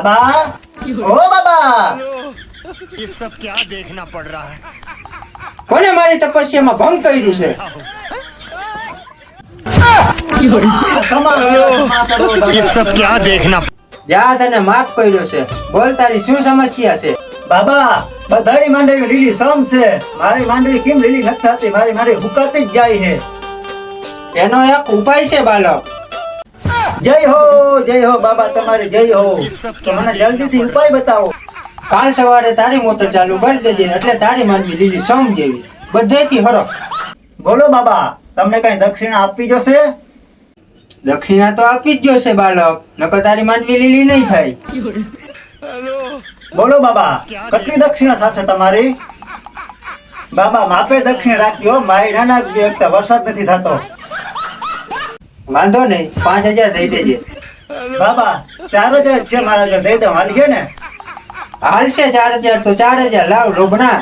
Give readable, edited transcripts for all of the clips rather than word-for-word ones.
બાબા, ઓ બાબા, ये सब क्या देखना पड़ रहा है। કોને મારી તપસ્યામાં ભંગ કર્યું છે? ક્ષમા કરો, ક્ષમા કરો બાબા. ये सब क्या देखना। જા તને માફ કર્યો છે. બોલ તારી શું સમસ્યા છે? બાબા, બધાની માંડવી લીલી સમ છે. મારી માંડવી કેમ લીલી નથી થતી? મારી માંડવી હુકાતી જ જાય છે. એનો એક ઉપાય છે બાલક. જય હો બાબા, તમારી જય હો. તો મને જલ્દીથી ઉપાય બતાવો. કાલ સવારે તારી મોટર ચાલુ કરી દેજે એટલે તારી માંડવી લીલી સમ જેવી બધેથી હરો. બોલો બાબા, તમને કઈ દક્ષિણા આપવી જોશે? દક્ષિણા તો આપી જ જોશે બાલક, નકર તારી માંડવી લીલી નહીં થાય. બોલો બાબા, કેટલી દક્ષિણા થશે તમારી? બાબા, માપે દક્ષિણા રાખજો, મારી ના નાખજો, એક તો વરસાદ નથી થતો. વાંધો નહીં, 5000 દઈ દેજે. બાબા, 4000 છે મારા જોડે, દઈ દઉં, હાલી છે ને? હાલશે 4000 તો 4000 લાવ લોભના.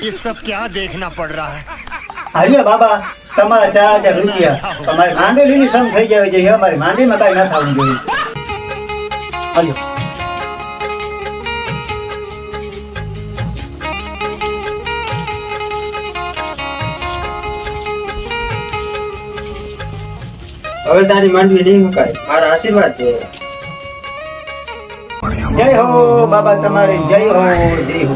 ये सब क्या देखना पड़ रहा है। હાલ્યો બાબા, તમારા 4000 રૂપિયા. તમારી માંડવી લીલી સમ થઈ જવી જોઈએ, અમારી માંડવીમાં કઈ ના થવું જોઈએ. હાલ્યો. હવે તારી માંડવી નહીં મુકાય, મારા આશીર્વાદ છે. જય હો બાબા, તમારી જય હો, જય હો.